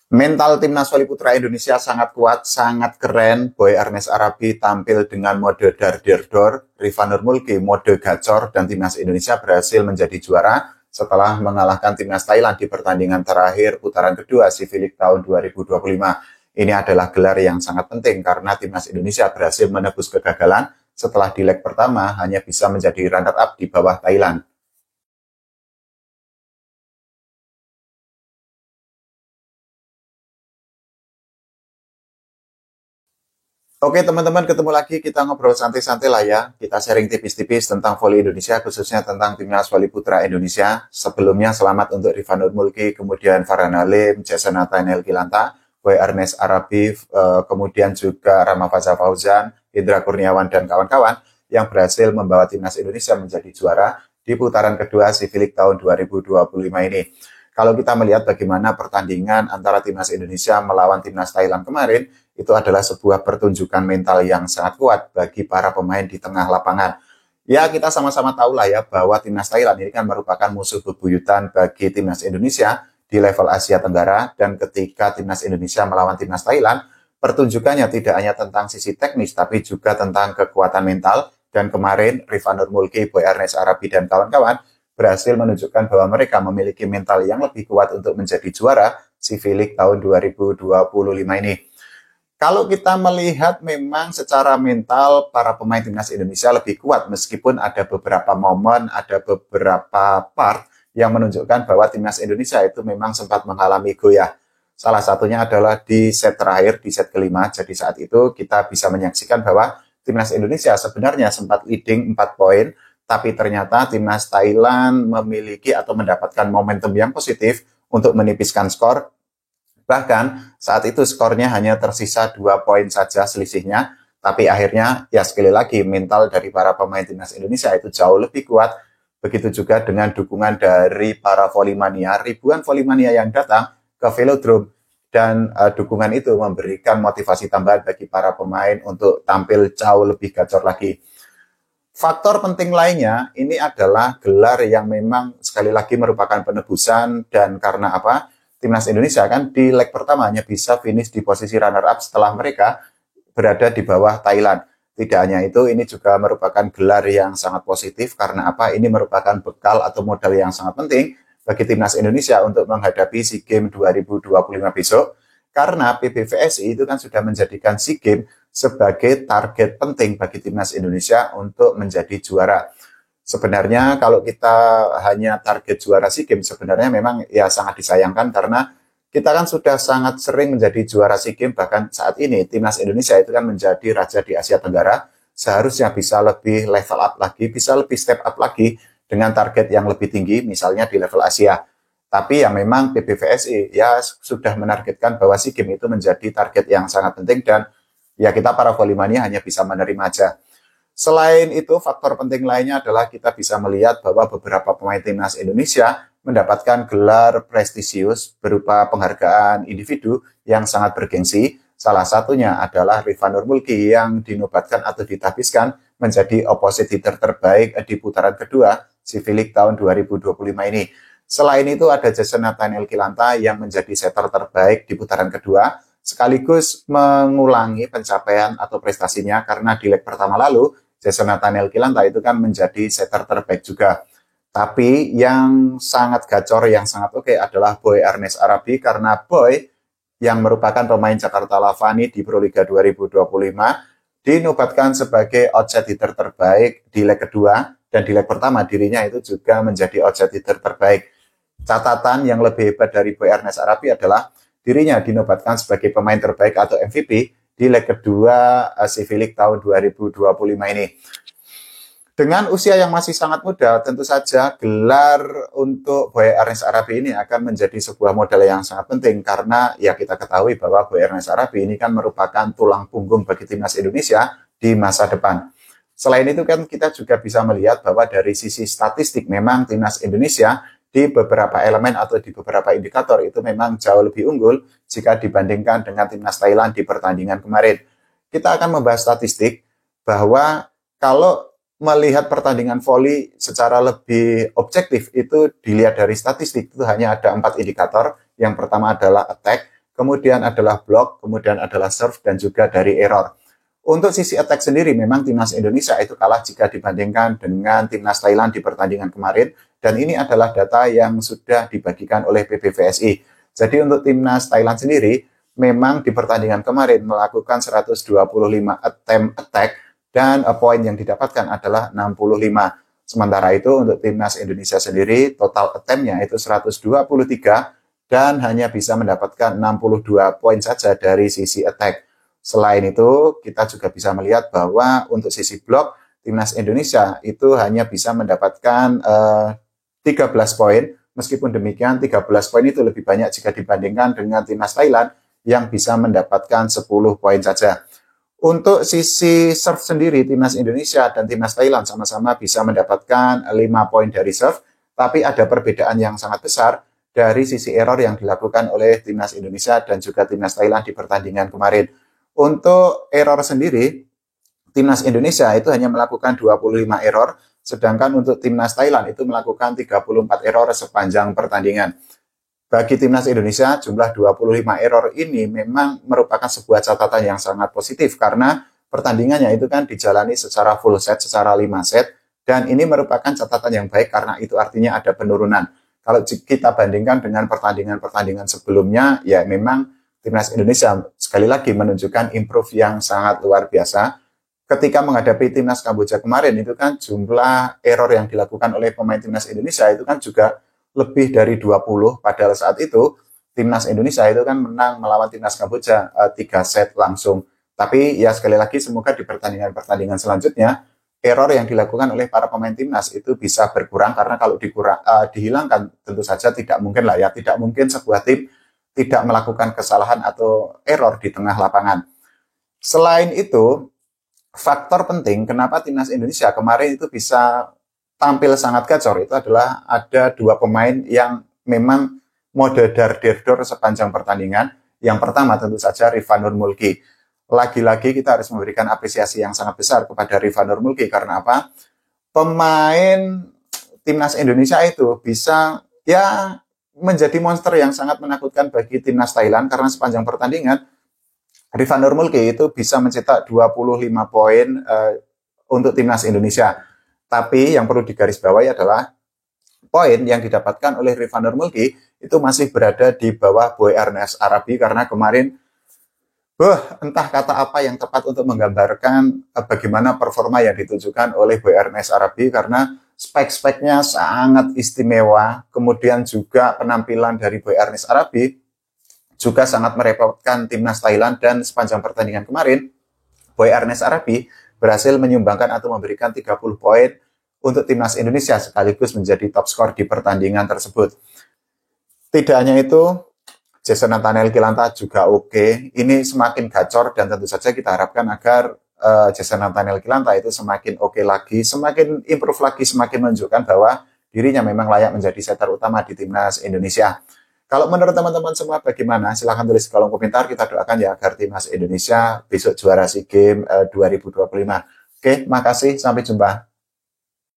Mental timnas voli putra Indonesia sangat kuat, sangat keren. Boy Ernest Arabi tampil dengan mode dar-der-dor, Rifanur Mulki mode gacor, dan timnas Indonesia berhasil menjadi juara setelah mengalahkan timnas Thailand di pertandingan terakhir putaran kedua SEA tahun 2025. Ini adalah gelar yang sangat penting karena timnas Indonesia berhasil menebus kegagalan setelah di leg pertama hanya bisa menjadi runner-up di bawah Thailand. Oke teman-teman, ketemu lagi, kita ngobrol santai-santai lah ya. Kita sharing tipis-tipis tentang voli Indonesia, khususnya tentang timnas voli putra Indonesia. Sebelumnya selamat untuk Rifanur Mulki, kemudian Farhan Halim, Jason Nathaniel Gilanta, Boy Ernest Arabi, kemudian juga Rama Faza Fauzan, Indra Kurniawan, dan kawan-kawan yang berhasil membawa timnas Indonesia menjadi juara di putaran kedua SEA tahun 2025 ini. Kalau kita melihat bagaimana pertandingan antara timnas Indonesia melawan timnas Thailand kemarin, itu adalah sebuah pertunjukan mental yang sangat kuat bagi para pemain di tengah lapangan. Ya, kita sama-sama tahu lah ya bahwa timnas Thailand ini kan merupakan musuh bebuyutan bagi timnas Indonesia di level Asia Tenggara, dan ketika timnas Indonesia melawan timnas Thailand, pertunjukannya tidak hanya tentang sisi teknis tapi juga tentang kekuatan mental. Dan kemarin Rifanur Mulki, Boy Ernest Arabi, dan kawan-kawan berhasil menunjukkan bahwa mereka memiliki mental yang lebih kuat untuk menjadi juara SEA tahun 2025 ini. Kalau kita melihat memang secara mental para pemain timnas Indonesia lebih kuat, meskipun ada beberapa momen, ada beberapa part yang menunjukkan bahwa timnas Indonesia itu memang sempat mengalami goyah. Salah satunya adalah di set terakhir, di set kelima. Jadi saat itu kita bisa menyaksikan bahwa timnas Indonesia sebenarnya sempat leading 4 poin, tapi ternyata timnas Thailand memiliki atau mendapatkan momentum yang positif untuk menipiskan skor. Bahkan saat itu skornya hanya tersisa 2 poin saja selisihnya, tapi akhirnya ya sekali lagi mental dari para pemain timnas Indonesia itu jauh lebih kuat. Begitu juga dengan dukungan dari para volley-mania, ribuan volley-mania yang datang ke Velodrome, dan dukungan itu memberikan motivasi tambahan bagi para pemain untuk tampil jauh lebih gacor lagi. Faktor penting lainnya ini adalah gelar yang memang sekali lagi merupakan penebusan, dan karena apa? Timnas Indonesia kan di leg pertama hanya bisa finish di posisi runner-up setelah mereka berada di bawah Thailand. Tidak hanya itu, ini juga merupakan gelar yang sangat positif karena apa? Ini merupakan bekal atau modal yang sangat penting bagi timnas Indonesia untuk menghadapi SEA Games 2025 besok. Karena PBVSI itu kan sudah menjadikan SEA Games sebagai target penting bagi timnas Indonesia untuk menjadi juara. Sebenarnya kalau kita hanya target juara SEA Games, sebenarnya memang ya sangat disayangkan karena kita kan sudah sangat sering menjadi juara SEA Games. Bahkan saat ini timnas Indonesia itu kan menjadi raja di Asia Tenggara, seharusnya bisa lebih level up lagi, bisa lebih step up lagi dengan target yang lebih tinggi, misalnya di level Asia. Tapi ya memang PBVSI ya sudah menargetkan bahwa SEA Games itu menjadi target yang sangat penting, dan ya kita para volley-mania hanya bisa menerima aja. Selain itu, faktor penting lainnya adalah kita bisa melihat bahwa beberapa pemain timnas Indonesia mendapatkan gelar prestisius berupa penghargaan individu yang sangat bergengsi. Salah satunya adalah Rifanur Mulki yang dinobatkan atau ditahbiskan menjadi opposite hitter terbaik di putaran kedua SEA tahun 2025 ini. Selain itu ada Jason Nathaniel Gilanta yang menjadi setter terbaik di putaran kedua, sekaligus mengulangi pencapaian atau prestasinya karena di leg pertama lalu Jason Nathaniel Gilanta itu kan menjadi setter terbaik juga. Tapi yang sangat gacor, yang sangat oke adalah Boy Ernest Arabi, karena Boy yang merupakan pemain Jakarta Lavani di Proliga 2025 dinobatkan sebagai outside hitter terbaik di leg kedua, dan di leg pertama dirinya itu juga menjadi outside hitter terbaik. Catatan yang lebih hebat dari Boy Ernest Arabi adalah dirinya dinobatkan sebagai pemain terbaik atau MVP di leg kedua SEA tahun 2025 ini. Dengan usia yang masih sangat muda, tentu saja gelar untuk Boy Ernest Arabi ini akan menjadi sebuah modal yang sangat penting, karena ya kita ketahui bahwa Boy Ernest Arabi ini kan merupakan tulang punggung bagi timnas Indonesia di masa depan. Selain itu kan kita juga bisa melihat bahwa dari sisi statistik memang timnas Indonesia di beberapa elemen atau di beberapa indikator itu memang jauh lebih unggul jika dibandingkan dengan timnas Thailand di pertandingan kemarin. Kita akan membahas statistik bahwa kalau melihat pertandingan voli secara lebih objektif itu dilihat dari statistik, itu hanya ada 4 indikator. Yang pertama adalah attack, kemudian adalah block, kemudian adalah serve, dan juga dari error. Untuk sisi attack sendiri, memang timnas Indonesia itu kalah jika dibandingkan dengan timnas Thailand di pertandingan kemarin, dan ini adalah data yang sudah dibagikan oleh PBVSI. Jadi untuk timnas Thailand sendiri, memang di pertandingan kemarin melakukan 125 attempt attack, dan poin yang didapatkan adalah 65. Sementara itu untuk timnas Indonesia sendiri, total attempt-nya itu 123, dan hanya bisa mendapatkan 62 poin saja dari sisi attack. Selain itu, kita juga bisa melihat bahwa untuk sisi blok, timnas Indonesia itu hanya bisa mendapatkan 13 poin. Meskipun demikian, 13 poin itu lebih banyak jika dibandingkan dengan timnas Thailand yang bisa mendapatkan 10 poin saja. Untuk sisi serve sendiri, timnas Indonesia dan timnas Thailand sama-sama bisa mendapatkan 5 poin dari serve, tapi ada perbedaan yang sangat besar dari sisi error yang dilakukan oleh timnas Indonesia dan juga timnas Thailand di pertandingan kemarin. Untuk error sendiri, timnas Indonesia itu hanya melakukan 25 error, sedangkan untuk timnas Thailand itu melakukan 34 error sepanjang pertandingan. Bagi timnas Indonesia, jumlah 25 error ini memang merupakan sebuah catatan yang sangat positif, karena pertandingannya itu kan dijalani secara full set, secara 5 set, dan ini merupakan catatan yang baik karena itu artinya ada penurunan. Kalau kita bandingkan dengan pertandingan-pertandingan sebelumnya, ya memang timnas Indonesia sekali lagi menunjukkan improve yang sangat luar biasa. Ketika menghadapi timnas Kamboja kemarin itu kan jumlah error yang dilakukan oleh pemain timnas Indonesia itu kan juga lebih dari 20, padahal saat itu timnas Indonesia itu kan menang melawan timnas Kamboja 3 set langsung. Tapi ya sekali lagi semoga di pertandingan-pertandingan selanjutnya error yang dilakukan oleh para pemain timnas itu bisa berkurang, karena kalau dihilangkan tentu saja tidak mungkin lah ya, tidak mungkin sebuah tim tidak melakukan kesalahan atau error di tengah lapangan. Selain itu, faktor penting kenapa timnas Indonesia kemarin itu bisa tampil sangat gacor itu adalah ada 2 pemain yang memang mode dar-der-dor sepanjang pertandingan. Yang pertama tentu saja Rifanur Mulki. Lagi-lagi kita harus memberikan apresiasi yang sangat besar kepada Rifanur Mulki. Karena apa? Pemain timnas Indonesia itu bisa ya menjadi monster yang sangat menakutkan bagi timnas Thailand, karena sepanjang pertandingan Rifanur Mulki itu bisa mencetak 25 poin untuk timnas Indonesia. Tapi yang perlu digarisbawahi adalah poin yang didapatkan oleh Rifanur Mulki itu masih berada di bawah Boy Ernest Arabi, karena kemarin entah kata apa yang tepat untuk menggambarkan bagaimana performa yang ditunjukkan oleh Boy Ernest Arabi, karena spek-speknya sangat istimewa, kemudian juga penampilan dari Boy Ernest Arabi juga sangat merepotkan timnas Thailand, dan sepanjang pertandingan kemarin, Boy Ernest Arabi berhasil menyumbangkan atau memberikan 30 poin untuk timnas Indonesia, sekaligus menjadi top skor di pertandingan tersebut. Tidak hanya itu, Jason Nathaniel Kilanta juga oke. Ini semakin gacor, dan tentu saja kita harapkan agar Jason Nathaniel Kilanta itu semakin oke lagi, semakin improve lagi, semakin menunjukkan bahwa dirinya memang layak menjadi setter utama di timnas Indonesia. Kalau menurut teman-teman semua bagaimana? Silahkan tulis di kolom komentar. Kita doakan ya agar timnas Indonesia besok juara SEA Games 2025. Oke, makasih. Sampai jumpa.